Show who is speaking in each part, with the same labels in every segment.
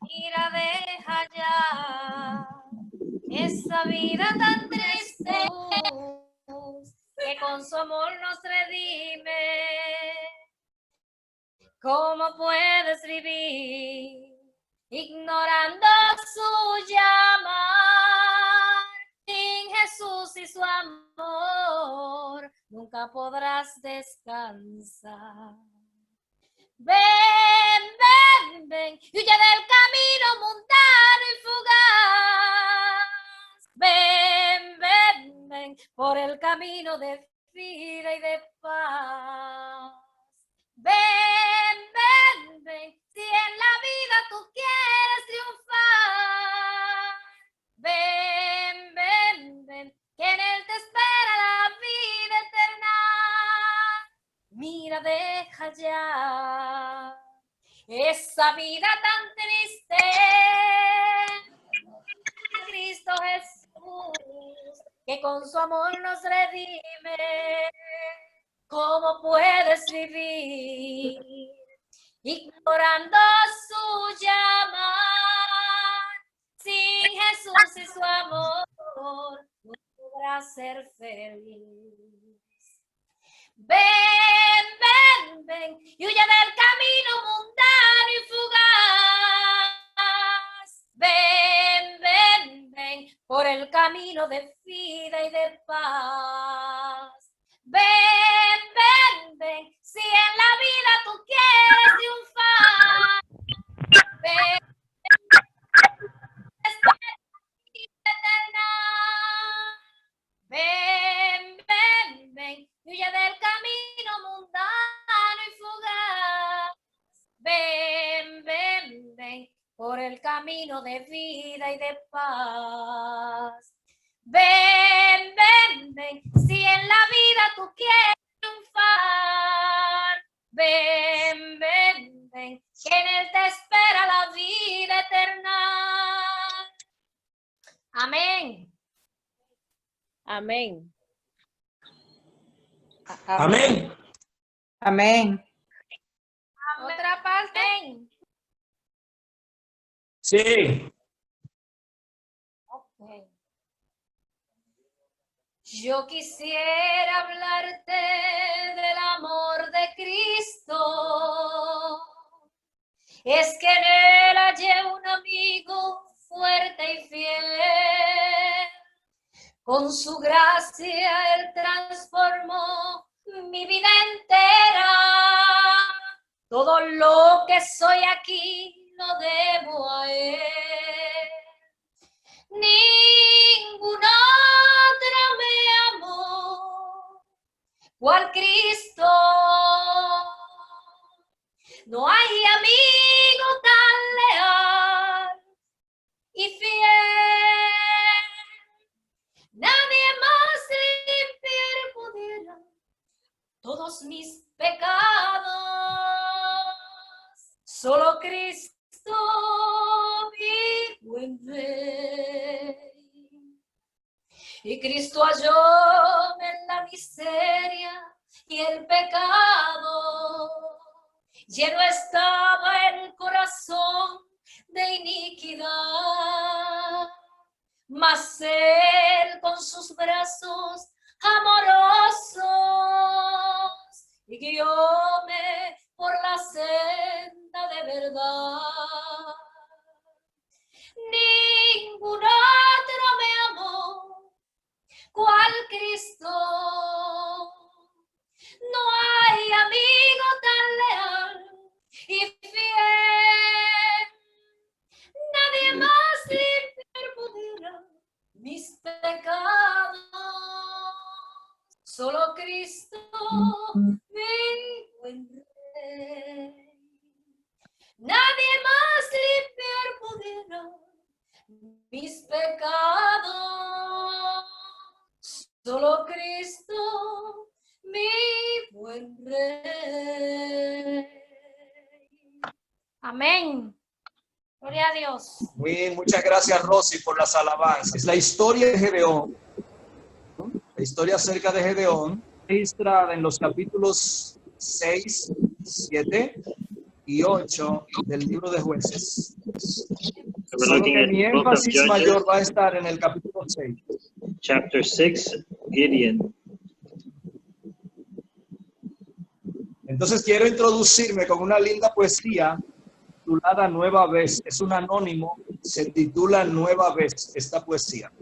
Speaker 1: Mira, deja ya esa vida tan triste que con su amor nos redime. ¿Cómo puedes vivir ignorando su llamar? Sin Jesús y su amor nunca podrás descansar. Ven, ven, ven, y huye del camino mundano y fugaz. Ven, ven, ven, por el camino de vida y de paz. Ven, ven, ven, si en la vida tú quieres triunfar. Ven, ven, ven, que en él te espera la vida eterna. Mira, deja ya esa vida tan triste. Cristo Jesús, que con su amor nos redime. ¿Cómo puedes vivir ignorando su llamar? Sin Jesús y su amor no podrás ser feliz. Ven, ven, ven, y huye del camino mundano y fugaz. Ven, ven, ven, por el camino de vida y de paz. Ven, ven, ven, si en la vida tú quieres triunfar. Ven, ven, ven, ven, huye del camino mundano y fugaz. Ven, ven, ven, por el camino de vida y de paz. Ven, ven, ven, si en la vida tú quieres triunfar. Ven, ven, ven, que en él te espera la vida eterna. Amén.
Speaker 2: Amén.
Speaker 3: Amén.
Speaker 4: Amén.
Speaker 1: Otra parte.
Speaker 3: Sí.
Speaker 1: Okay. Yo quisiera hablarte del amor de Cristo. Es que en él hallé un amigo fuerte y fiel. Con su gracia él transformó mi vida entera. Todo lo que soy aquí lo debo a él. Ningún otro me amó cual Cristo. No hay amigo tan leal y fiel. Nadie más limpiar pudiera todos mis pecados. Solo Cristo, mi buen Rey. Y Cristo halló en la miseria y el pecado. Lleno estaba el corazón de iniquidad. Mas él con sus brazos amorosos y guióme por la senda de verdad. Ningún otro me amó cual Cristo. No hay amigo tan leal y fiel. Nadie más limpiar pudiera mis pecados. Solo Cristo, mi buen Rey. Nadie más limpiar pudiera mis pecados. Solo Cristo, mi buen Rey. Amén. Gloria a Dios.
Speaker 3: Bien, muchas gracias, Rosy, por las alabanzas. Es la historia de Gedeón. La historia acerca de Gedeón, registrada en los capítulos 6, 7 y 8 del libro de Jueces. Judges.
Speaker 2: We're
Speaker 3: Solo
Speaker 2: looking
Speaker 3: que
Speaker 2: at
Speaker 3: mi
Speaker 2: the book of
Speaker 3: énfasis mayor
Speaker 2: Judges,
Speaker 3: va a estar en el capítulo 6.
Speaker 2: chapter 6, Gideon.
Speaker 3: Entonces quiero introducirme con una linda poesía titulada Nueva Vez. Es un anónimo, se titula Nueva Vez esta poesía.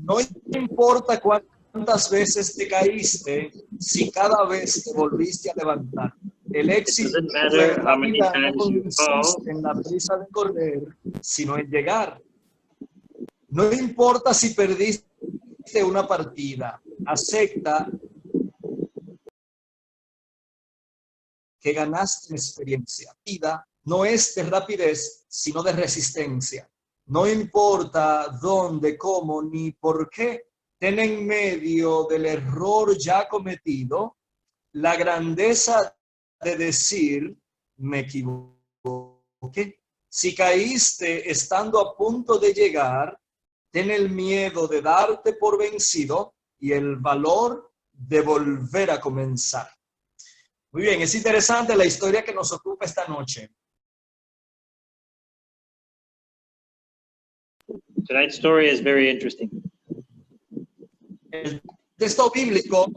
Speaker 3: No importa cuántas veces te caíste, si cada vez te volviste a levantar. El éxito
Speaker 2: doesn't matter
Speaker 3: en la
Speaker 2: how many
Speaker 3: vida no
Speaker 2: times you fall.
Speaker 3: consiste en la prisa de correr, sino en llegar. No importa si perdiste una partida, acepta que ganaste experiencia. La vida no es de rapidez, sino de resistencia. No importa dónde, cómo, ni por qué, ten en medio del error ya cometido la grandeza de decir, me equivoqué. Si caíste estando a punto de llegar, ten el miedo de darte por vencido y el valor de volver a comenzar. Muy bien, es interesante la historia que nos ocupa esta noche.
Speaker 2: Tonight's story is very interesting.
Speaker 3: El texto bíblico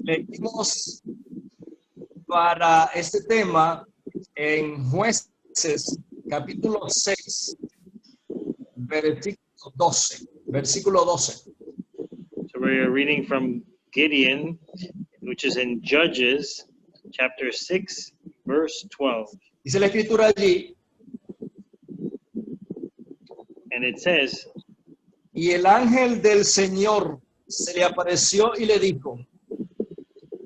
Speaker 3: leímos para este tema en Jueces, capítulo 6, versículo 12.
Speaker 2: So we're reading from Gideon, which is in Judges, chapter 6, verse 12.
Speaker 3: Dice la escritura allí,
Speaker 2: And it says,
Speaker 3: y el ángel del Señor se le apareció y le dijo,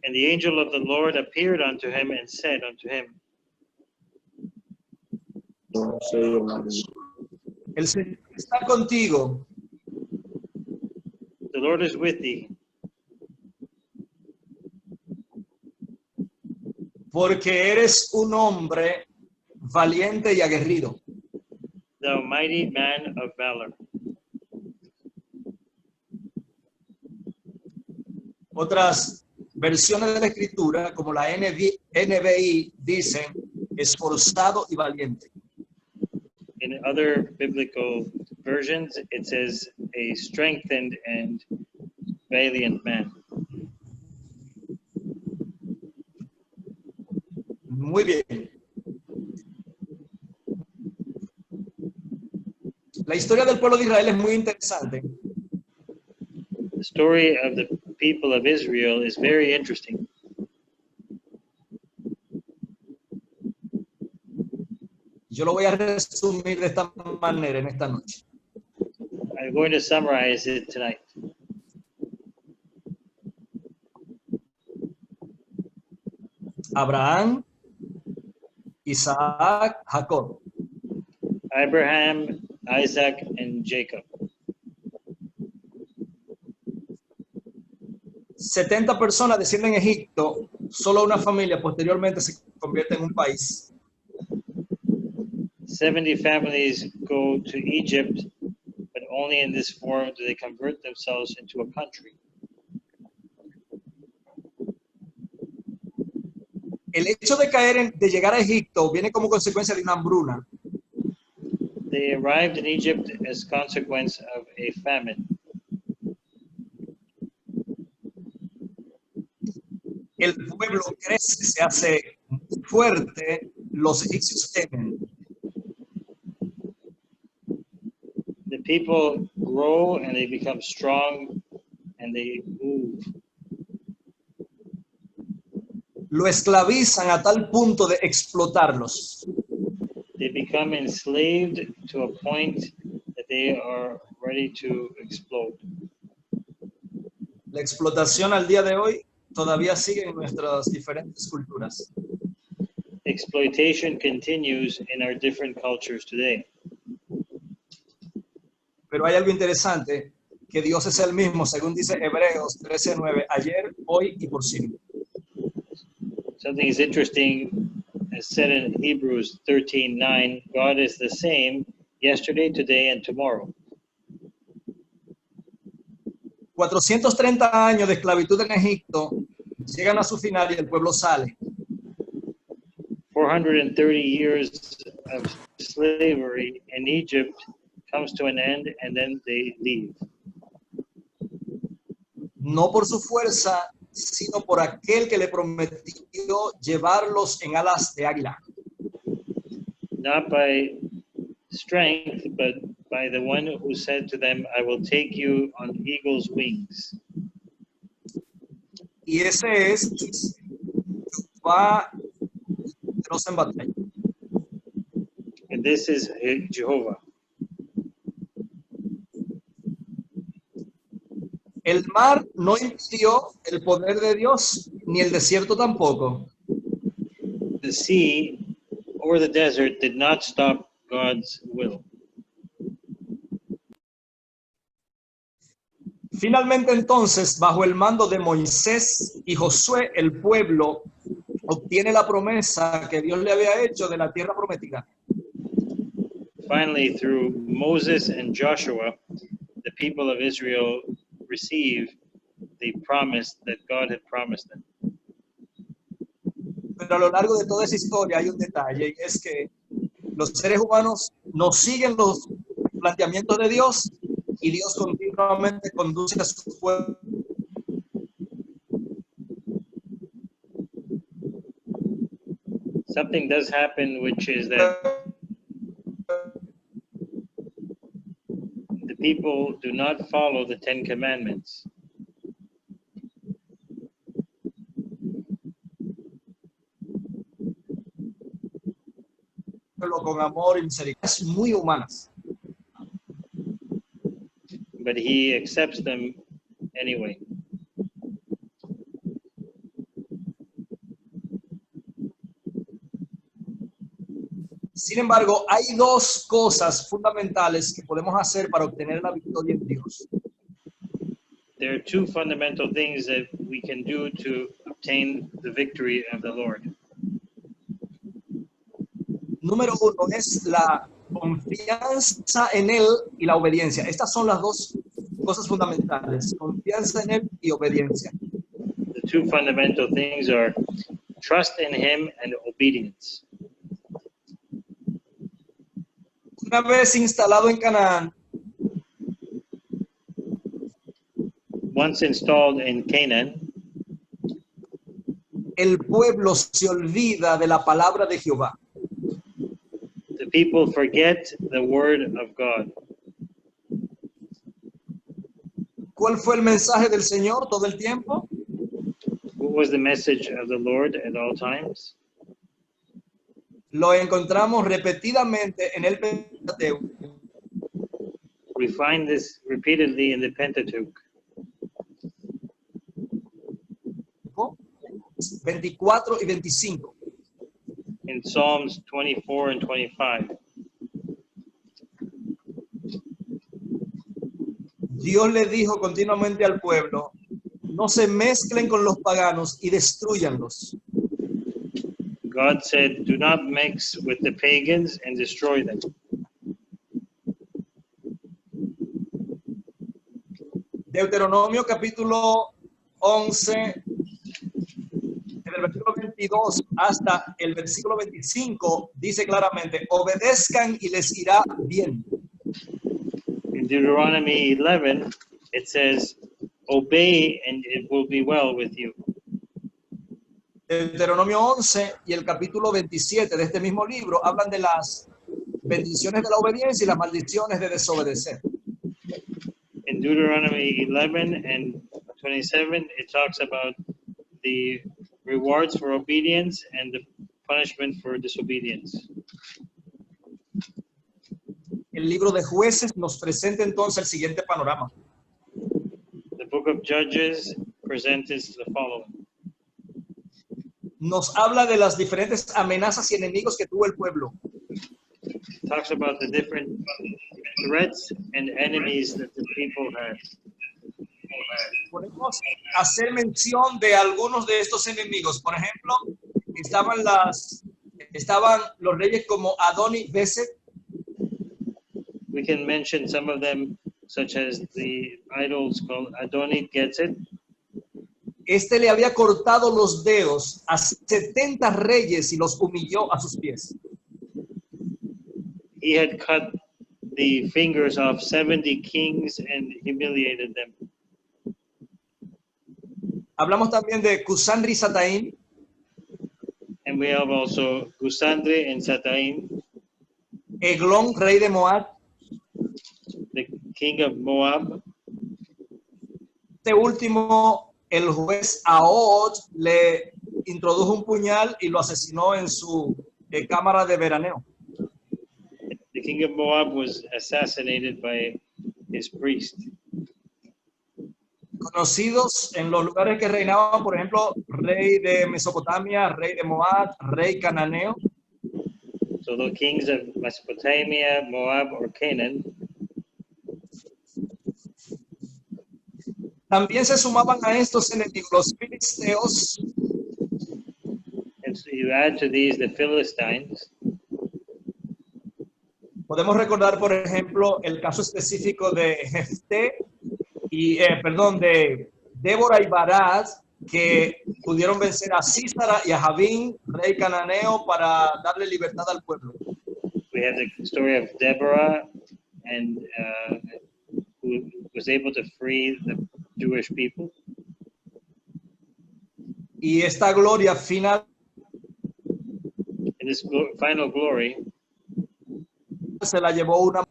Speaker 2: and the angel of the Lord appeared unto him and said unto him,
Speaker 3: el Señor está contigo,
Speaker 2: the Lord is with thee,
Speaker 3: porque eres un hombre valiente y aguerrido.
Speaker 2: thou mighty man of valor.
Speaker 3: Otras versiones de la escritura, como la NBI, dicen esforzado y valiente.
Speaker 2: In other biblical versions, it says a strengthened and valiant man.
Speaker 3: Muy bien. La historia del pueblo de Israel es muy interesante.
Speaker 2: The story of the people of Israel is very interesting.
Speaker 3: Yo lo voy a resumir de esta manera en esta noche.
Speaker 2: I'm going to summarize it tonight.
Speaker 3: Abraham, Isaac, Jacob.
Speaker 2: Abraham, Isaac, and Jacob.
Speaker 3: 70 personas descienden a Egipto, solo una familia posteriormente se convierte en un país.
Speaker 2: 70 families go to Egypt, but only in this form do they convert themselves into a country.
Speaker 3: El hecho de llegar a Egipto viene como consecuencia de una hambruna.
Speaker 2: They arrived in Egypt as consequence of a famine.
Speaker 3: El pueblo crece, se hace fuerte, los egipcios temen.
Speaker 2: The people grow and they become strong and they move.
Speaker 3: Lo esclavizan a tal punto de explotarlos.
Speaker 2: They become enslaved to a point that they are ready to explode.
Speaker 3: La explotación al día de hoy todavía sigue en nuestras diferentes culturas.
Speaker 2: Exploitation continues in our different cultures today.
Speaker 3: Pero hay algo interesante, que Dios es el mismo, según dice Hebreos 13:9, ayer, hoy y por siempre.
Speaker 2: Something is interesting, as said in Hebrews 13:9, God is the same yesterday, today, and tomorrow.
Speaker 3: 430 años de esclavitud en Egipto llegan a su final y el pueblo sale.
Speaker 2: 430 years of slavery in Egypt comes to an end and then they leave.
Speaker 3: No por su fuerza, sino por aquel que le prometió llevarlos en alas de águila.
Speaker 2: Not by strength, but by the one who said to them, I will take you on eagle's wings.
Speaker 3: Y ese es Jehová en batalla.
Speaker 2: And this is Jehovah.
Speaker 3: El mar no impidió el poder de Dios, ni el desierto tampoco.
Speaker 2: The sea or the desert did not stop God's will.
Speaker 3: Finalmente entonces, bajo el mando de Moisés y Josué, el pueblo obtiene la promesa que Dios le había hecho de la tierra prometida.
Speaker 2: Finally, through Moses and Joshua, the people of Israel receive the promise that God had promised them.
Speaker 3: Pero a lo largo de toda esa historia hay un detalle, y es que los seres humanos no siguen los planteamientos de Dios y Dios continuamente conduce a su pueblo.
Speaker 2: Something does happen, which is that the people do not follow the Ten Commandments.
Speaker 3: Con amor y misericordia muy humanas.
Speaker 2: But he accepts them anyway.
Speaker 3: Sin embargo, hay dos cosas fundamentales que podemos hacer para obtener la victoria en Dios.
Speaker 2: There are two fundamental things that we can do to obtain the victory of the Lord.
Speaker 3: Número uno es la confianza en Él y la obediencia. Estas son las dos cosas fundamentales, confianza en Él y obediencia.
Speaker 2: The two fundamental things are trust in him and obedience.
Speaker 3: Una vez instalado en Canaán,
Speaker 2: Once installed in Canaan,
Speaker 3: el pueblo se olvida de la palabra de Jehová.
Speaker 2: the people forget the word of God.
Speaker 3: ¿Cuál fue el mensaje del Señor todo el tiempo?
Speaker 2: What was the message of the Lord at all times?
Speaker 3: Lo encontramos repetidamente en el Pentateuco.
Speaker 2: We find this repeatedly in the Pentateuch.
Speaker 3: 24 y 25.
Speaker 2: In Psalms 24 and 25.
Speaker 3: Dios le dijo continuamente al pueblo, no se mezclen con los paganos y destruyanlos.
Speaker 2: God said, do not mix with the pagans and destroy them.
Speaker 3: Deuteronomio capítulo 11, desde el versículo 22 hasta el versículo 25, dice claramente, obedezcan y les irá bien.
Speaker 2: In Deuteronomy 11, it says, obey and it will be well with you.
Speaker 3: Deuteronomio 11 y el capítulo 27 de este mismo libro hablan de las bendiciones de la obediencia y las maldiciones de desobedecer.
Speaker 2: In Deuteronomy 11 and 27, it talks about the rewards for obedience and the punishment for disobedience.
Speaker 3: El libro de Jueces nos presenta entonces el siguiente panorama.
Speaker 2: The book of Judges presents the following.
Speaker 3: Nos habla de las diferentes amenazas y enemigos que tuvo el pueblo.
Speaker 2: It talks about the different threats and enemies that the people had.
Speaker 3: Podemos hacer mención de algunos de estos enemigos. Por ejemplo, estaban los reyes como Adoni-Bezek.
Speaker 2: We can mention some of them, such as the idols called Adoni-Getzet.
Speaker 3: Este le había cortado los dedos a 70 reyes y los humilló a sus pies.
Speaker 2: he had cut the fingers off 70 kings and humiliated them.
Speaker 3: Hablamos también de Cusán Risataim,
Speaker 2: And we have also Gusandre and Sataim,
Speaker 3: Eglón, rey de Moab.
Speaker 2: the king of Moab.
Speaker 3: Este último, el juez Ahod le introdujo un puñal y lo asesinó en su cámara de veraneo.
Speaker 2: The king of Moab was assassinated by his priest.
Speaker 3: Conocidos en los lugares que reinaban, por ejemplo, rey de Mesopotamia, rey de Moab, rey cananeo.
Speaker 2: So the kings of Mesopotamia, Moab, or Canaan.
Speaker 3: También se sumaban a estos enemigos los filisteos,
Speaker 2: And so you add to these the Philistines.
Speaker 3: Podemos recordar, por ejemplo, el caso específico de Jefté y, de Débora y Barak, que pudieron vencer a Sísara y a Javín, rey cananeo, para darle libertad al pueblo.
Speaker 2: We have the story of Deborah, and who was able to free the Jewish people.
Speaker 3: Y esta gloria final
Speaker 2: And this final glory
Speaker 3: se la llevó una.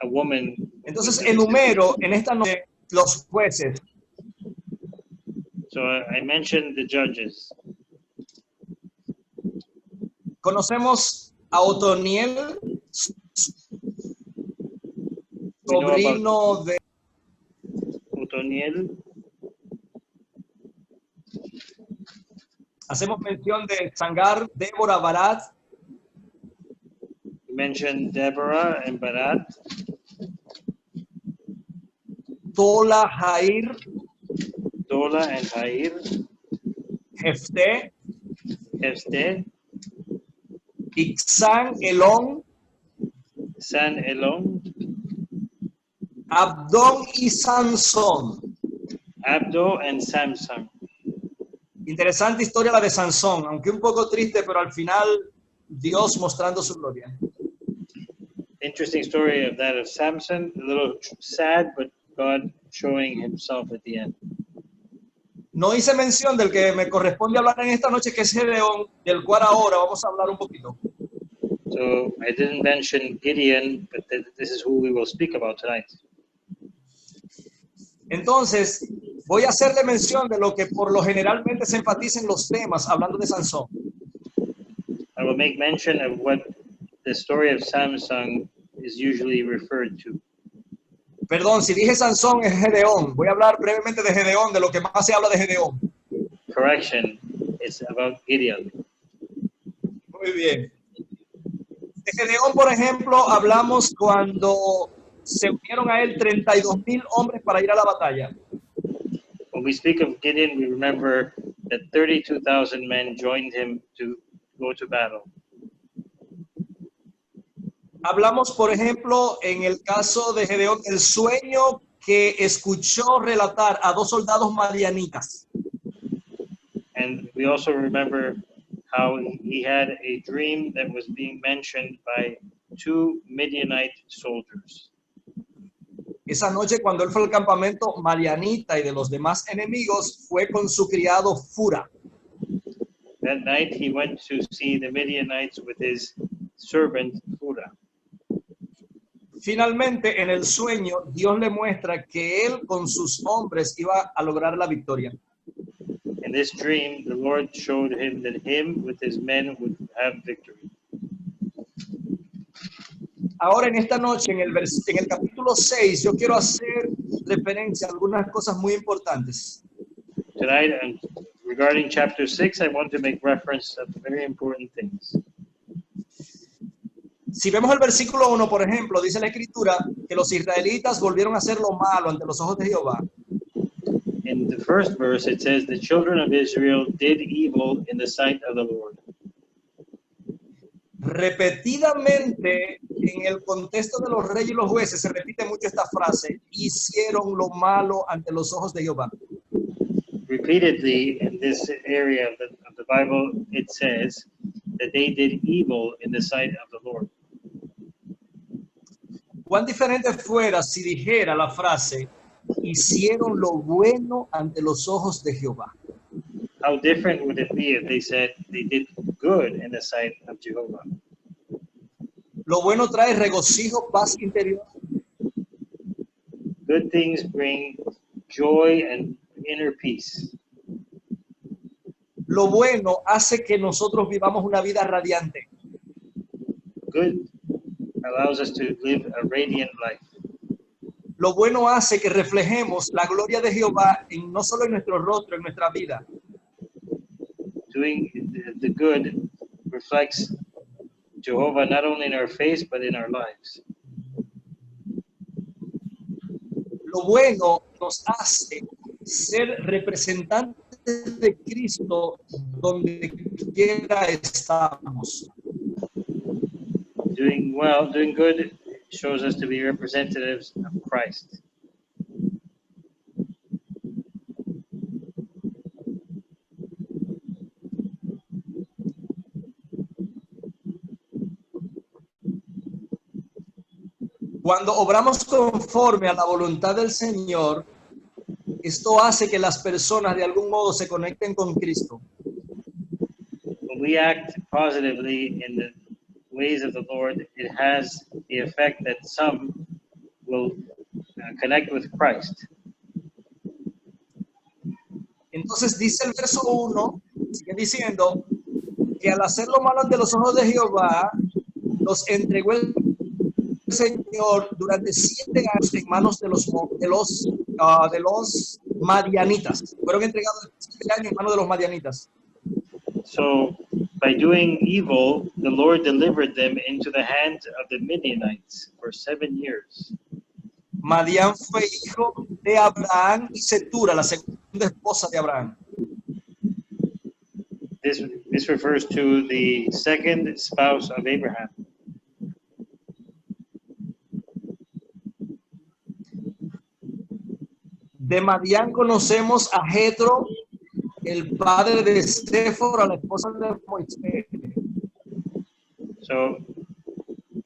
Speaker 2: a woman.
Speaker 3: Entonces enumero en esta noche los jueces.
Speaker 2: So I mentioned the judges.
Speaker 3: Conocemos a Otoniel,
Speaker 2: We know about
Speaker 3: sobrino de
Speaker 2: Otoniel.
Speaker 3: hacemos mención de Sangar, Débora, Barak,
Speaker 2: We mentioned Deborah and Barak,
Speaker 3: Tola, Jair,
Speaker 2: Dola and Jair,
Speaker 3: Jefté,
Speaker 2: Hesté,
Speaker 3: Ixán, Elón,
Speaker 2: San Elon,
Speaker 3: Abdón y Sansón.
Speaker 2: Abdo, and Samson.
Speaker 3: Interesante historia la de Sansón, aunque un poco triste, pero al final Dios mostrando su gloria.
Speaker 2: Interesting story of that of Samson, a little sad, but God showing himself at the end.
Speaker 3: No hice mención del que me corresponde hablar en esta noche, que es Gedeón, del cual ahora vamos a hablar un poquito.
Speaker 2: So I didn't mention Gideon, but this is who we will speak about tonight.
Speaker 3: Entonces, voy a hacerle mención de lo que por lo generalmente se enfatiza en los temas, hablando de Sansón.
Speaker 2: I will make mention of what the story of Samson is usually referred to.
Speaker 3: Perdón, si dije Sansón es Gedeón. Voy a hablar brevemente de Gedeón, de lo que más se habla de Gedeón.
Speaker 2: Correction, it's about Gideon.
Speaker 3: Muy bien. De Gedeón, por ejemplo, hablamos cuando se unieron a él 32,000 hombres para ir a la batalla.
Speaker 2: When we speak of Gideon, we remember that 32,000 men joined him to go to battle.
Speaker 3: Hablamos, por ejemplo, en el caso de Gedeón, el sueño que escuchó relatar a 2 soldados madianitas.
Speaker 2: And we also remember how he had a dream that was being mentioned by 2 Midianite soldiers.
Speaker 3: Esa noche, cuando él fue al campamento madianita y de los demás enemigos, fue con su criado Fura.
Speaker 2: That night he went to see the Midianites with his servant Purah.
Speaker 3: Finalmente, en el sueño, Dios le muestra que él con sus hombres iba a lograr la victoria.
Speaker 2: In this dream, the Lord showed him that him with his men would have victory.
Speaker 3: Ahora, en esta noche, en el capítulo 6, yo quiero hacer referencia a algunas cosas muy importantes.
Speaker 2: Tonight, and regarding chapter 6, I want to make reference to very important things.
Speaker 3: Si vemos el versículo 1, por ejemplo, dice la Escritura que los israelitas volvieron a hacer lo malo ante los ojos de Jehová.
Speaker 2: In the first verse, it says, the children of Israel did evil in the sight of the Lord.
Speaker 3: Repetidamente, en el contexto de los reyes y los jueces, se repite mucho esta frase: hicieron lo malo ante los ojos de Jehová.
Speaker 2: Repeatedly in this area of the Bible, it says, that they did evil in the sight of the Lord.
Speaker 3: Cuán diferente fuera si dijera la frase, hicieron lo bueno ante los ojos de Jehová.
Speaker 2: How different would it be if they said they did good in the sight of Jehovah?
Speaker 3: Lo bueno trae regocijo, paz interior.
Speaker 2: Good things bring joy and inner peace.
Speaker 3: Lo bueno hace que nosotros vivamos una vida radiante.
Speaker 2: Good allows us to live a radiant life.
Speaker 3: Lo bueno hace que reflejemos la gloria de Jehová no solo en nuestro rostro, en nuestra vida,
Speaker 2: Doing the good reflects Jehovah not only in our face, but in our lives.
Speaker 3: lo bueno nos hace ser representantes de Cristo donde quiera estamos.
Speaker 2: Doing well, doing good shows us to be representatives of Christ.
Speaker 3: Cuando obramos conforme a la voluntad del Señor, esto hace que las personas de algún modo se conecten con Cristo.
Speaker 2: When we act positively in the ways of the Lord, it has the effect that some will connect with Christ.
Speaker 3: Entonces dice el verso 1, sigue diciendo, que al hacer lo malo ante los ojos de Jehová, los entregó el Señor durante 7 años en manos de los madianitas. Fueron entregados 7 años en manos de los madianitas.
Speaker 2: So, by doing evil, the Lord delivered them into the hands of the Midianites for 7 years.
Speaker 3: Madián fue hijo de Abraham y Setura, la segunda esposa de Abraham.
Speaker 2: This refers to the second spouse of Abraham.
Speaker 3: De Madián conocemos a Jetro, el padre de Séfora, la esposa de Moisés.
Speaker 2: So,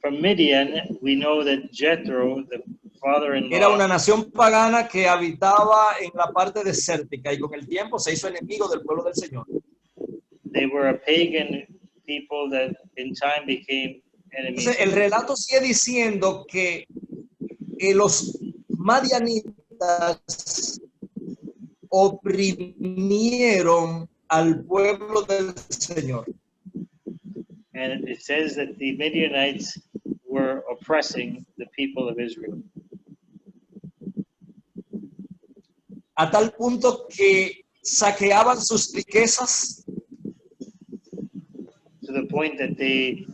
Speaker 2: from Midian, we know that Jethro, the father-in-law,
Speaker 3: Era una nación pagana que habitaba en la parte desértica y con el tiempo se hizo enemigo del pueblo del Señor.
Speaker 2: they were a pagan people that in time became enemies.
Speaker 3: Entonces, el relato sigue diciendo que los madianitas oprimieron al pueblo del Señor.
Speaker 2: And it says that the Midianites were oppressing the people of Israel.
Speaker 3: A tal punto que saqueaban sus riquezas,
Speaker 2: To the point that they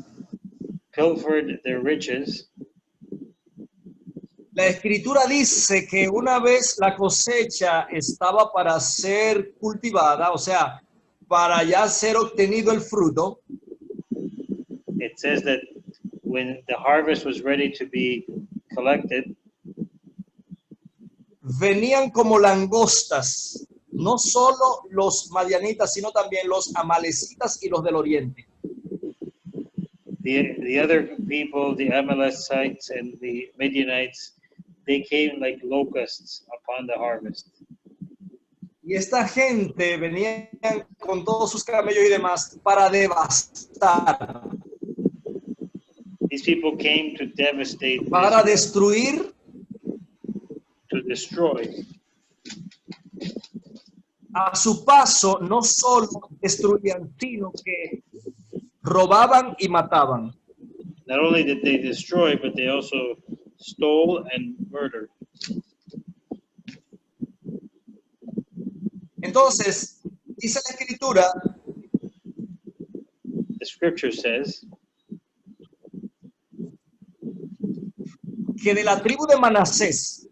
Speaker 2: pilfered their riches.
Speaker 3: La escritura dice que una vez la cosecha estaba para ser cultivada, o sea, para ya ser obtenido el fruto,
Speaker 2: It says that when the harvest was ready to be collected,
Speaker 3: venían como langostas, no solo los madianitas, sino también los amalecitas y los del oriente.
Speaker 2: the other people, the Amalekites and the Midianites, they came like locusts upon the harvest.
Speaker 3: Y esta gente venían con todos sus camellos y demás para devastar,
Speaker 2: These people came to devastate,
Speaker 3: para destruir.
Speaker 2: to destroy.
Speaker 3: A su paso no solo destruían, sino que robaban y mataban.
Speaker 2: Not only did they destroy, but they also stole and murdered.
Speaker 3: Entonces, dice la escritura
Speaker 2: The scripture says
Speaker 3: que de la tribu de Manasés,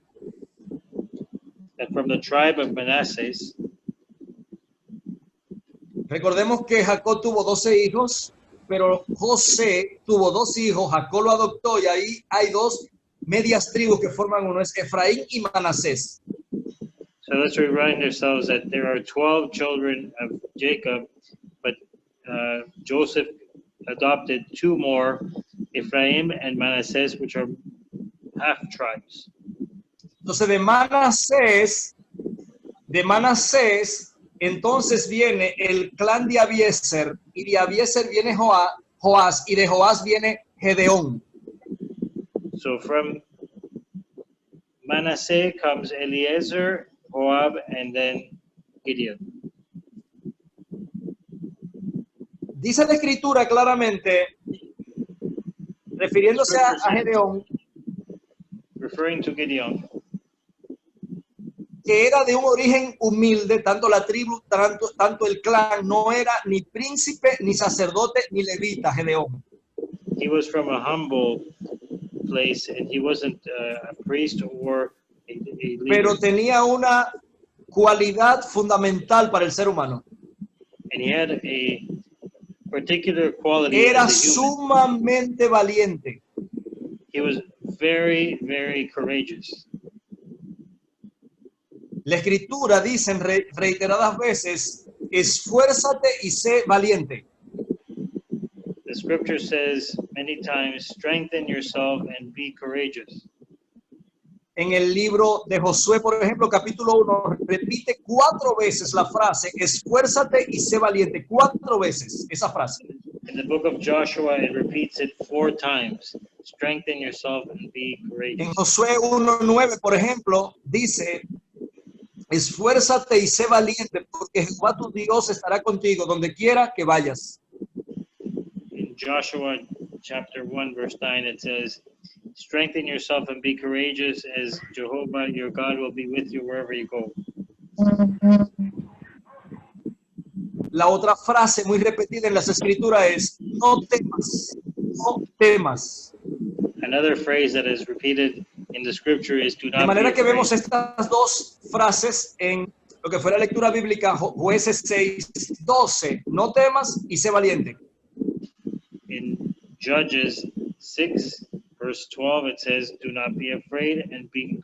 Speaker 2: that from the tribe of Manasseh,
Speaker 3: recordemos que Jacob tuvo 12 hijos, pero José tuvo 2 hijos, Jacob lo adoptó y ahí hay 2 medias tribus que forman uno, es Efraín y Manasés.
Speaker 2: so let's remind ourselves that there are 12 children of Jacob, but Joseph adopted two more, Ephraim and Manasseh, which are half tribes.
Speaker 3: Entonces de Manasés, entonces viene el clan de Abiezer, y de Abiezer viene Joás, y de Joás viene Gedeón.
Speaker 2: So from Manasseh comes Eliezer, Joab, and then Gideon.
Speaker 3: Dice la escritura claramente, refiriéndose a Gedeón,
Speaker 2: Referring to Gideon,
Speaker 3: que era de un origen humilde, tanto la tribu, tanto el clan, no era ni príncipe, ni sacerdote, ni levita, Gedeón.
Speaker 2: he was from a humble place, and he wasn't a priest or a leader.
Speaker 3: Pero tenía una cualidad fundamental para el ser humano.
Speaker 2: And he had a particular quality
Speaker 3: Era
Speaker 2: as a human.
Speaker 3: sumamente valiente.
Speaker 2: He was very, very courageous.
Speaker 3: La escritura dice reiteradas veces, esfuérzate y sé valiente.
Speaker 2: The scripture says many times, strengthen yourself and be courageous.
Speaker 3: En el libro de Josué, por ejemplo, capítulo 1, repite 4 veces la frase, esfuérzate y sé valiente. 4 veces esa frase.
Speaker 2: In the book of Joshua, it repeats it 4 times. Strengthen yourself and be
Speaker 3: En
Speaker 2: courageous.
Speaker 3: Josué 1:9, por ejemplo, dice, esfuérzate y sé valiente, porque Jehová tu Dios estará contigo donde quiera que vayas.
Speaker 2: In Joshua chapter 1, verse 9, it says, strengthen yourself and be courageous, as Jehovah your God will be with you wherever you go.
Speaker 3: La otra frase muy repetida en las escrituras es, no temas, no temas.
Speaker 2: Another phrase that is repeated in the scripture is, do
Speaker 3: De
Speaker 2: not be
Speaker 3: manera que
Speaker 2: afraid.
Speaker 3: vemos estas 2 frases en lo que fue la lectura bíblica, Jueces 6:12, no temas y sé valiente.
Speaker 2: In Judges 6, verse 12, it says, do not be afraid and be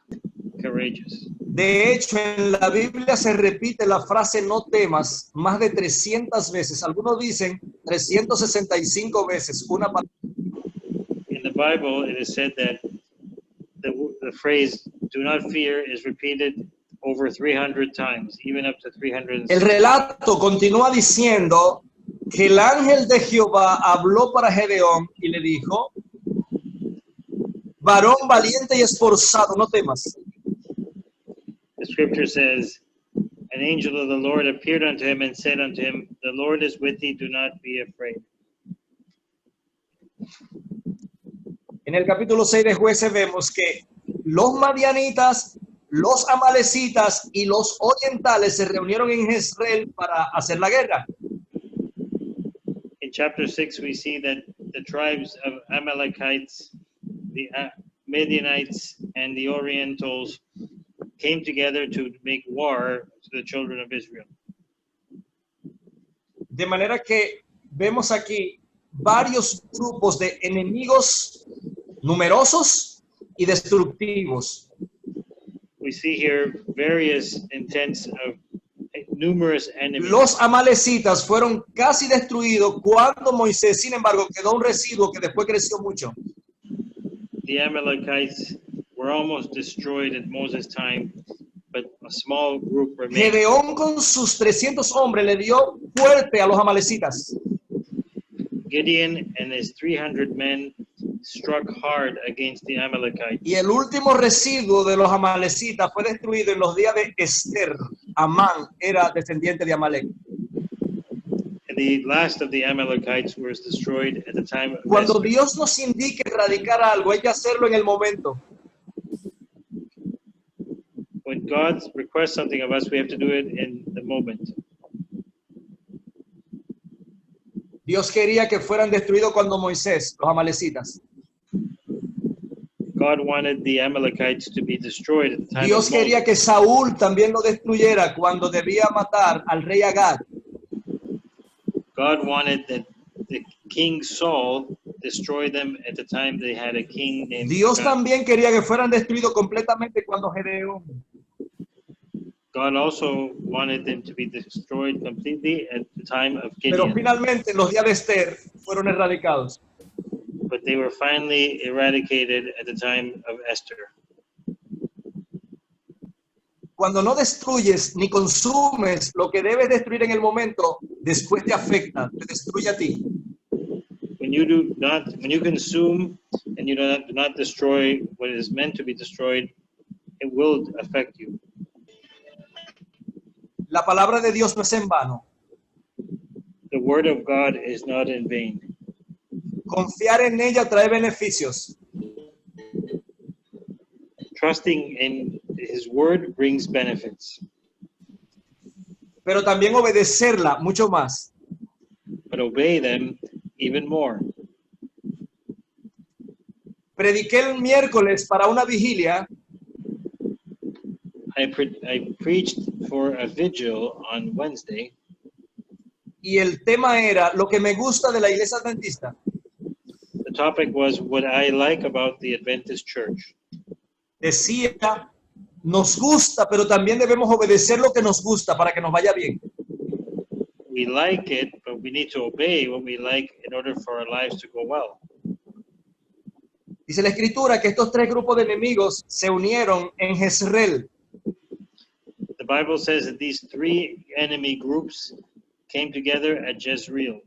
Speaker 2: courageous.
Speaker 3: De hecho, en la Biblia se repite la frase no temas más de 300 veces. Algunos dicen 365 veces.
Speaker 2: In the Bible, it is said that the phrase do not fear is repeated over 300 times, even up to 300.
Speaker 3: El relato continúa diciendo que el ángel de Jehová habló para Gedeón y le dijo, varón valiente y esforzado, no temas.
Speaker 2: The scripture says, an angel of the Lord appeared unto him and said unto him, the Lord is with thee, do not be afraid.
Speaker 3: En el capítulo 6 de Jueces vemos que los madianitas, los amalecitas y los orientales se reunieron en Jezreel para hacer la guerra.
Speaker 2: In chapter 6, we see that the tribes of Amalekites, the Midianites, and the Orientals came together to make war to the children of Israel.
Speaker 3: De manera que vemos aquí varios grupos de enemigos numerosos y destructivos.
Speaker 2: We see here various intents of numerous enemies.
Speaker 3: Los amalecitas fueron casi destruidos cuando Moisés, sin embargo, quedó un residuo que después creció mucho.
Speaker 2: The Amalekites were almost destroyed at Moses' time, but a small group remained.
Speaker 3: Gedeón con sus 300 hombres le dio fuerte a los amalecitas.
Speaker 2: Gideon and his 300 men struck hard against the Amalekites.
Speaker 3: Y el último residuo de los amalecitas fue destruido en los días de Esther. Amán era descendiente de Amalek.
Speaker 2: And the last of the Amalekites was destroyed at the time of
Speaker 3: Cuando
Speaker 2: Esther.
Speaker 3: Dios nos indique erradicar algo, hay que hacerlo en el momento.
Speaker 2: When God requests something of us, we have to do it in the moment.
Speaker 3: Dios quería que fueran destruidos cuando Moisés, los amalecitas.
Speaker 2: God wanted the Amalekites to be destroyed at the time
Speaker 3: Dios
Speaker 2: of Moses.
Speaker 3: quería que Saúl también lo destruyera cuando debía matar al rey Agag.
Speaker 2: God wanted that the King Saul destroy them at the time they had a king named
Speaker 3: Dios
Speaker 2: Agag.
Speaker 3: también quería que fueran destruidos completamente cuando Gedeón
Speaker 2: God also wanted them to be destroyed completely at the time of
Speaker 3: Pero
Speaker 2: Gideon,
Speaker 3: finalmente en los días de Esther fueron erradicados.
Speaker 2: but they were finally eradicated at the time of Esther.
Speaker 3: Cuando no destruyes ni consumes lo que debes destruir en el momento, después te afecta, te destruye a ti.
Speaker 2: When you consume and you do not destroy what is meant to be destroyed, it will affect you.
Speaker 3: La palabra de Dios no es en vano.
Speaker 2: The word of God is not in vain.
Speaker 3: Confiar en ella trae beneficios.
Speaker 2: Trusting in his word brings benefits,
Speaker 3: Pero también obedecerla mucho más.
Speaker 2: but obey them even more.
Speaker 3: Prediqué el miércoles para una vigilia
Speaker 2: I preached for a vigil on Wednesday,
Speaker 3: y el tema era lo que me gusta de la iglesia adventista.
Speaker 2: the topic was what I like about the Adventist Church.
Speaker 3: Decía, nos gusta, pero también debemos obedecer lo que nos gusta para que nos vaya bien.
Speaker 2: We like it, but we need to obey what we like in order for our lives to go well.
Speaker 3: Dice la escritura que estos tres grupos de enemigos se unieron en Jezreel.
Speaker 2: The Bible says that these three enemy groups came together at Jezreel.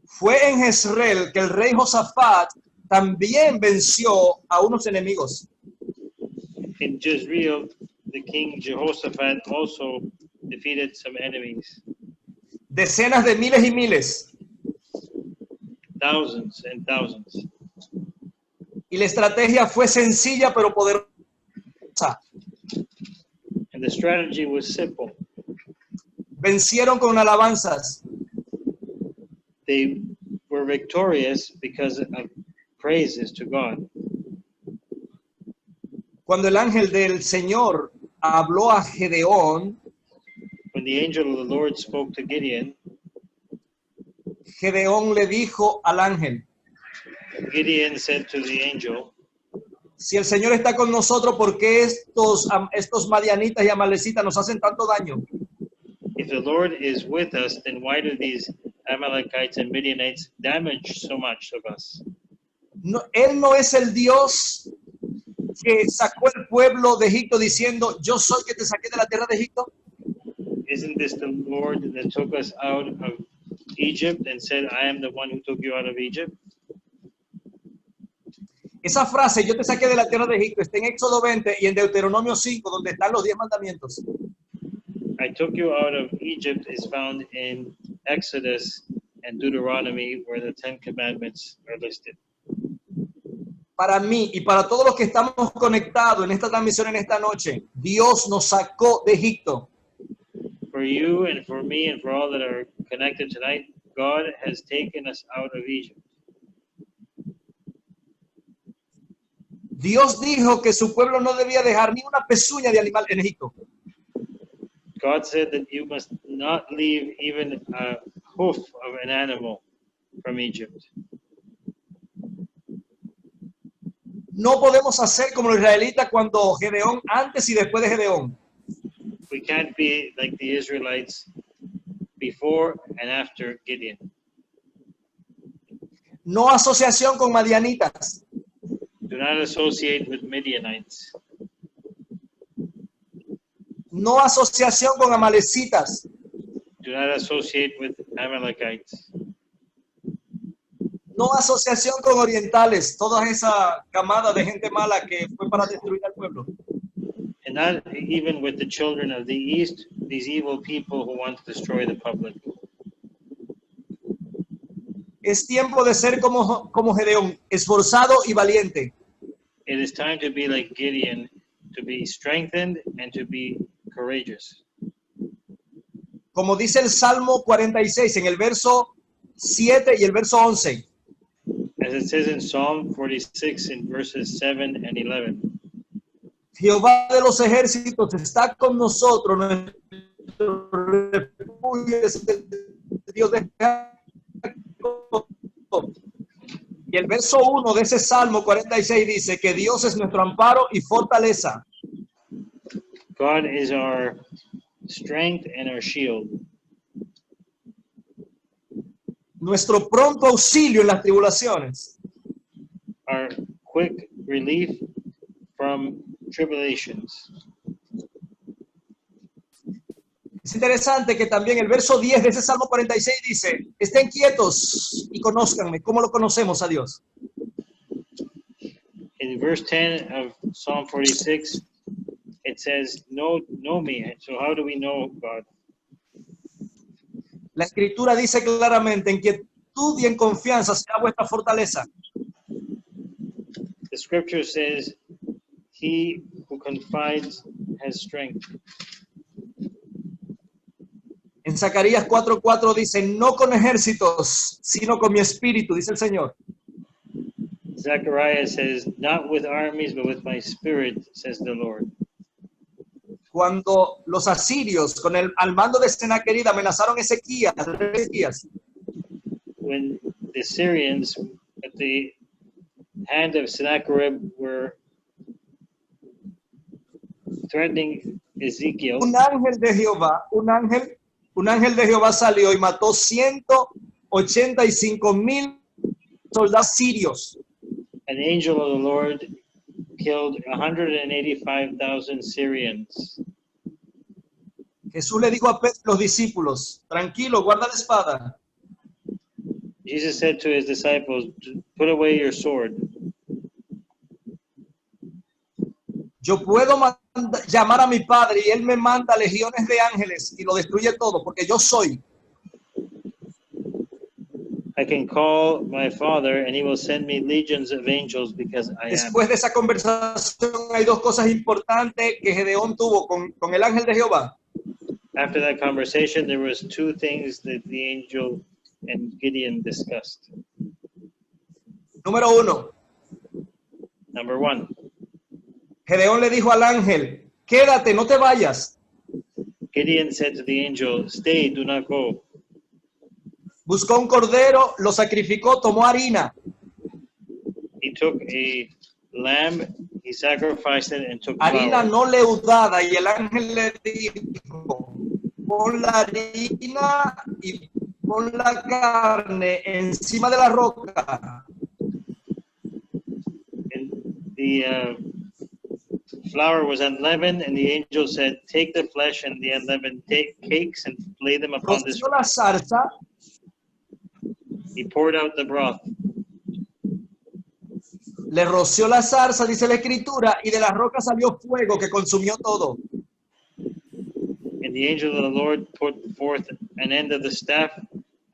Speaker 3: Fue en Jezreel que el rey Josafat también venció a unos enemigos.
Speaker 2: In Jezreel, the king Jehoshaphat also defeated some enemies,
Speaker 3: Decenas de miles y miles.
Speaker 2: thousands and thousands.
Speaker 3: Y la estrategia fue sencilla pero poderosa.
Speaker 2: And the strategy was simple.
Speaker 3: Vencieron con alabanzas.
Speaker 2: They were victorious because of praises to God.
Speaker 3: Cuando el ángel del Señor habló a Gedeón,
Speaker 2: When the angel of the Lord spoke to Gideon,
Speaker 3: Gedeón le dijo al ángel,
Speaker 2: Gideon said to the angel,
Speaker 3: si el Señor está con nosotros, ¿por qué estos madianitas y amalecitas nos hacen tanto daño?
Speaker 2: if the Lord is with us, then why do these Amalekites and Midianites damage so much of us?
Speaker 3: No, él no es el Dios que sacó el pueblo de Egipto diciendo, yo soy que te saqué de la tierra de Egipto.
Speaker 2: Isn't this the Lord that took us out of Egypt and said, I am the one who took you out of Egypt?
Speaker 3: Esa frase, yo te saqué de la tierra de Egipto, está en Éxodo 20 y en Deuteronomio 5, donde están los 10 mandamientos.
Speaker 2: I took you out of Egypt is found in Exodus and Deuteronomy, where the 10 commandments are listed.
Speaker 3: Para mí y para todos los que estamos conectados en esta transmisión en esta noche, Dios nos sacó de Egipto.
Speaker 2: For you and for me and for all that are connected tonight, God has taken us out of Egypt.
Speaker 3: Dios dijo que su pueblo no debía dejar ni una pezuña de animal en Egipto.
Speaker 2: God said that you must not leave even a hoof of an animal from Egypt.
Speaker 3: No podemos hacer como los israelitas cuando Gedeón, antes y después de Gedeón.
Speaker 2: We can't be like the Israelites before and after Gideon.
Speaker 3: No asociación con madianitas.
Speaker 2: Do not associate with Midianites.
Speaker 3: No asociación con amalecitas.
Speaker 2: Do not associate with Amalekites.
Speaker 3: No asociación con orientales. Toda esa camada de gente mala que fue para destruir al pueblo.
Speaker 2: And not even with the children of the East, these evil people who want to destroy the public.
Speaker 3: Es tiempo de ser como Gedeón, esforzado y valiente.
Speaker 2: It is time to be like Gideon, to be strengthened and to be courageous.
Speaker 3: Como dice el Salmo 46 en el verso 7 y el verso 11.
Speaker 2: As it says in Psalm 46 in verses 7 and 11.
Speaker 3: Jehová de los ejércitos está con nosotros, nuestro refugio es el Dios de Jacob. Y el verso 1 de ese Salmo 46 dice que Dios es nuestro amparo y fortaleza.
Speaker 2: God is our strength and our shield.
Speaker 3: Nuestro pronto auxilio en las tribulaciones.
Speaker 2: Our quick relief from tribulations.
Speaker 3: Es interesante que también el verso 10 de ese Salmo 46 dice, estén quietos y conózcanme. ¿Cómo lo conocemos a Dios?
Speaker 2: In verse 10 of Psalm 46, it says, know me. So how do we know God?
Speaker 3: La Escritura dice claramente, en quietud y en confianza será vuestra fortaleza.
Speaker 2: The scripture says, he who confides has strength.
Speaker 3: En Zacarías 4:4 dice, no con ejércitos, sino con mi espíritu, dice el Señor.
Speaker 2: Zechariah says, not with armies, but with my spirit, says the Lord.
Speaker 3: Cuando los asirios al mando de Sennacherib amenazaron a Ezequías,
Speaker 2: When the Syrians at the hand of Sennacherib were threatening Ezekiel,
Speaker 3: un ángel de Jehová salió y mató 185,000 soldados sirios.
Speaker 2: an angel of the Lord killed 185,000 Syrians.
Speaker 3: Jesús le dijo a los discípulos, tranquilo, guarda la espada.
Speaker 2: Jesus said to his disciples, put away your sword.
Speaker 3: Yo puedo llamar a mi Padre y Él me manda legiones de ángeles y lo destruye todo, porque yo soy.
Speaker 2: I can call my Father and he will send me legions of angels because I am.
Speaker 3: Después de esa conversación hay dos cosas importantes que Gedeón tuvo con el ángel de Jehová.
Speaker 2: After that conversation, there was two things that the angel and Gideon discussed.
Speaker 3: Número 1,
Speaker 2: Number one,
Speaker 3: Gedeón le dijo al ángel, quédate, no te vayas.
Speaker 2: Gideon said to the angel, stay, do not go.
Speaker 3: Buscó un cordero, lo sacrificó, tomó harina.
Speaker 2: He took a lamb, he sacrificed it and took
Speaker 3: Harina
Speaker 2: flour.
Speaker 3: no leudada, y el ángel le dijo, pon la harina y pon la carne encima de la roca.
Speaker 2: And the flour was unleavened, and the angel said, take the flesh and the unleavened cakes and lay them upon this.
Speaker 3: Roció la zarza,
Speaker 2: He poured out the broth.
Speaker 3: le roció la zarza, dice la escritura, y de la roca salió fuego que consumió todo.
Speaker 2: And the angel of the Lord put forth an end of the staff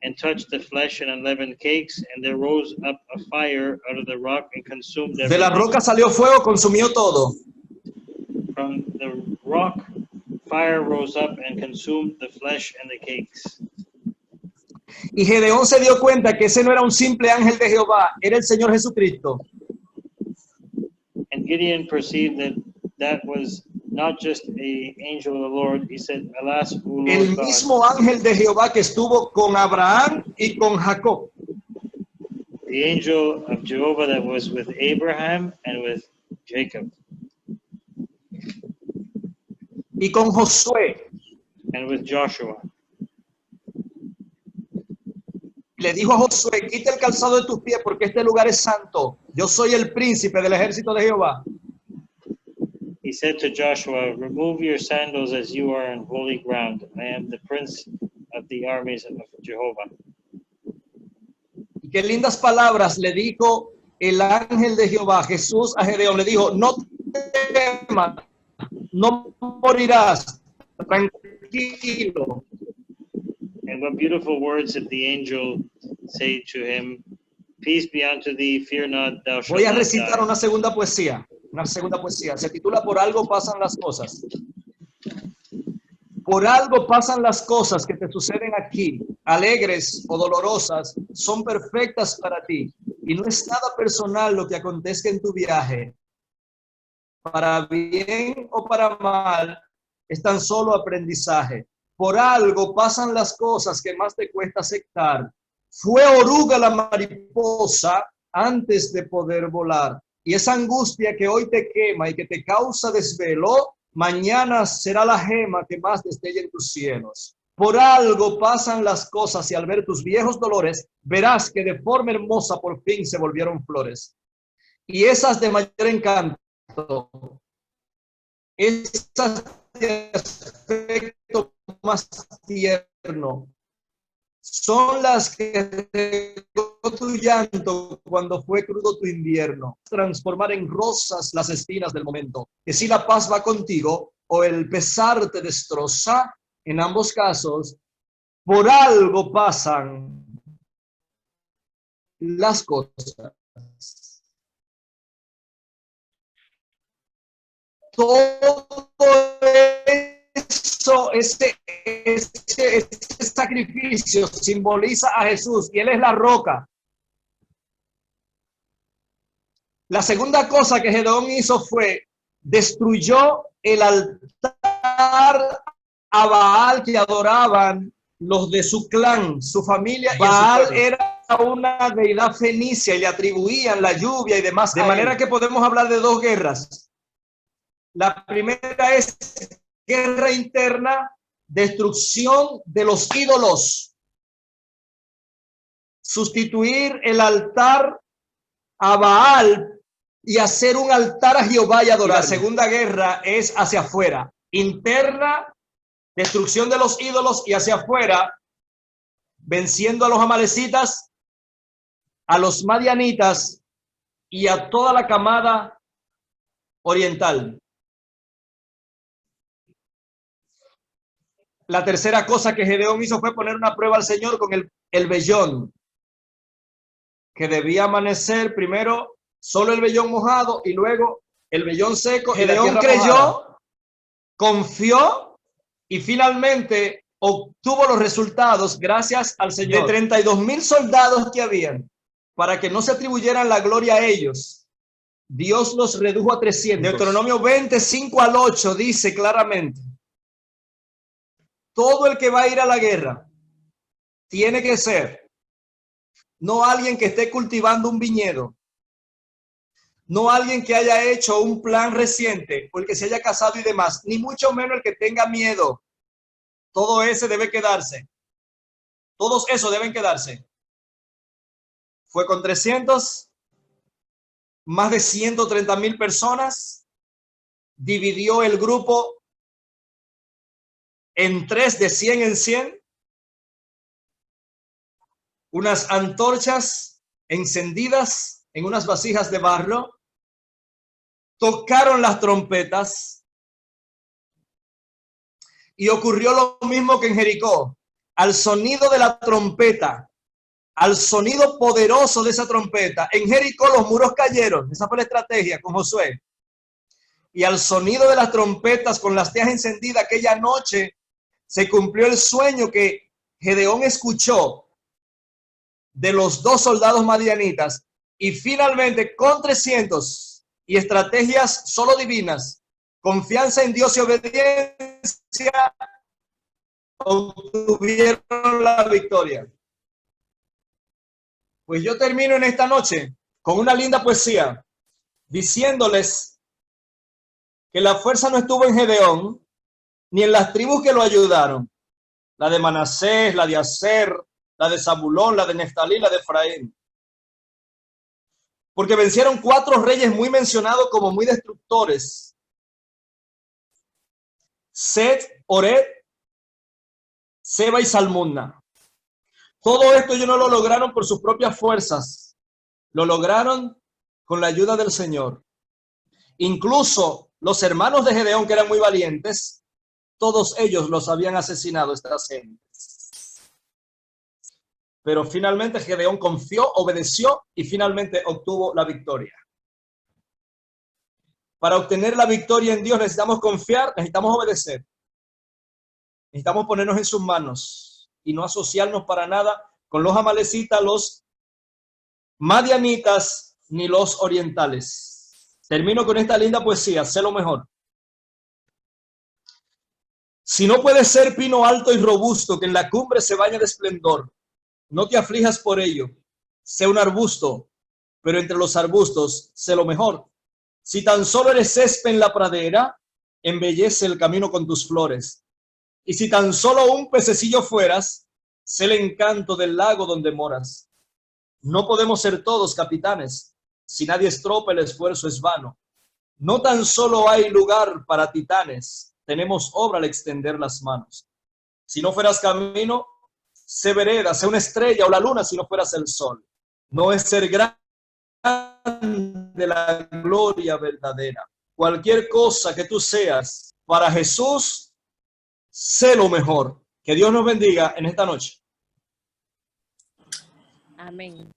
Speaker 2: and touched the flesh and unleavened cakes, and there rose up a fire out of the rock and consumed
Speaker 3: De la
Speaker 2: everything.
Speaker 3: roca salió fuego, consumió todo.
Speaker 2: From the rock, fire rose up and consumed the flesh and the cakes.
Speaker 3: Y Gedeón se dio cuenta que ese no era un simple ángel de Jehová, era el Señor Jesucristo.
Speaker 2: And Gideon perceived that that was not just an angel of the Lord. He said, alas, O Lord
Speaker 3: El
Speaker 2: God,
Speaker 3: mismo ángel de Jehová que estuvo con Abraham y con Jacob.
Speaker 2: the angel of Jehovah that was with Abraham and with Jacob
Speaker 3: Y con Josué.
Speaker 2: and with Joshua.
Speaker 3: Le dijo a Josué, quita el calzado de tus pies porque este lugar es santo. Yo soy el príncipe del ejército de Jehová.
Speaker 2: He said to Joshua, remove your sandals as you are on holy ground. I am the prince of the armies of Jehovah.
Speaker 3: Y qué lindas palabras le dijo el ángel de Jehová, Jesús a Gedeón. Le dijo, no temas, no morirás, tranquilo.
Speaker 2: And what beautiful words did the angel say to him, peace be unto thee, fear not, thou shalt
Speaker 3: Voy a
Speaker 2: not
Speaker 3: recitar
Speaker 2: die.
Speaker 3: una segunda poesía. Una segunda poesía. Se titula Por algo pasan las cosas. Por algo pasan las cosas que te suceden aquí, alegres o dolorosas, son perfectas para ti. Y no es nada personal lo que acontezca en tu viaje. Para bien o para mal, es tan solo aprendizaje. Por algo pasan las cosas que más te cuesta aceptar. Fue oruga la mariposa antes de poder volar. Y esa angustia que hoy te quema y que te causa desvelo, Mañana será la gema que más destelle en tus cielos. Por algo pasan las cosas y al ver tus viejos dolores, verás que de forma hermosa por fin se volvieron flores. Y esas de mayor encanto, esas de aspecto más tierno, son las que regó tu llanto cuando fue crudo tu invierno. Transformar en rosas las espinas del momento. Que si la paz va contigo o el pesar te destroza, en ambos casos, por algo pasan las cosas. Todo eso, ese sacrificio simboliza a Jesús y Él es la roca. La segunda cosa que Gedeón hizo fue destruyó el altar a Baal que adoraban los de su clan, su familia. Baal era una deidad fenicia y le atribuían la lluvia y demás. De manera que podemos hablar de dos guerras. La primera es guerra interna, destrucción de los ídolos. Sustituir el altar a Baal y hacer un altar a Jehová y adorar. La segunda guerra es hacia afuera. Interna, destrucción de los ídolos, y hacia afuera, venciendo a los amalecitas, a los madianitas y a toda la camada oriental. La tercera cosa que Gedeón hizo fue poner una prueba al Señor con el vellón, que debía amanecer primero solo el vellón mojado y luego el vellón seco. Gedeón creyó, confió y finalmente obtuvo los resultados gracias al Señor. De 32,000 soldados que habían, para que no se atribuyeran la gloria a ellos, Dios los redujo a 300. Deuteronomio 25 al 8 dice claramente: todo el que va a ir a la guerra tiene que ser no alguien que esté cultivando un viñedo, no alguien que haya hecho un plan reciente o el que se haya casado y demás, ni mucho menos el que tenga miedo. Todo ese debe quedarse. Todos esos deben quedarse. Fue con 300, más de 130,000 personas, dividió el grupo en 3, de 100 en 100, unas antorchas encendidas en unas vasijas de barro, tocaron las trompetas y ocurrió lo mismo que en Jericó. Al sonido de la trompeta, al sonido poderoso de esa trompeta, en Jericó los muros cayeron. Esa fue la estrategia con Josué. Y al sonido de las trompetas con las teas encendidas aquella noche, se cumplió el sueño que Gedeón escuchó de los 2 soldados madianitas, y finalmente con 300 y estrategias solo divinas, confianza en Dios y obediencia, obtuvieron la victoria. Pues yo termino en esta noche con una linda poesía, diciéndoles que la fuerza no estuvo en Gedeón, ni en las tribus que lo ayudaron, la de Manasés, la de Aser, la de Zabulón, la de Neftalí, la de Efraín. Porque vencieron 4 reyes muy mencionados como muy destructores: Set, Oreb, Seba y Salmunna. Todo esto ellos no lo lograron por sus propias fuerzas, lo lograron con la ayuda del Señor. Incluso los hermanos de Gedeón, que eran muy valientes, todos ellos los habían asesinado, estas gentes. Pero finalmente Gedeón confió, obedeció y finalmente obtuvo la victoria. Para obtener la victoria en Dios necesitamos confiar, necesitamos obedecer. Necesitamos ponernos en sus manos y no asociarnos para nada con los amalecitas, los madianitas ni los orientales. Termino con esta linda poesía: sé lo mejor. Si no puedes ser pino alto y robusto, que en la cumbre se baña de esplendor, no te aflijas por ello. Sé un arbusto, pero entre los arbustos sé lo mejor. Si tan solo eres césped en la pradera, embellece el camino con tus flores. Y si tan solo un pececillo fueras, sé el encanto del lago donde moras. No podemos ser todos capitanes, si nadie estropa el esfuerzo es vano. No tan solo hay lugar para titanes, tenemos obra al extender las manos. Si no fueras camino, sé vereda, sé una estrella o la luna si no fueras el sol. No es ser grande la gloria verdadera. Cualquier cosa que tú seas para Jesús, sé lo mejor. Que Dios nos bendiga en esta noche.
Speaker 5: Amén.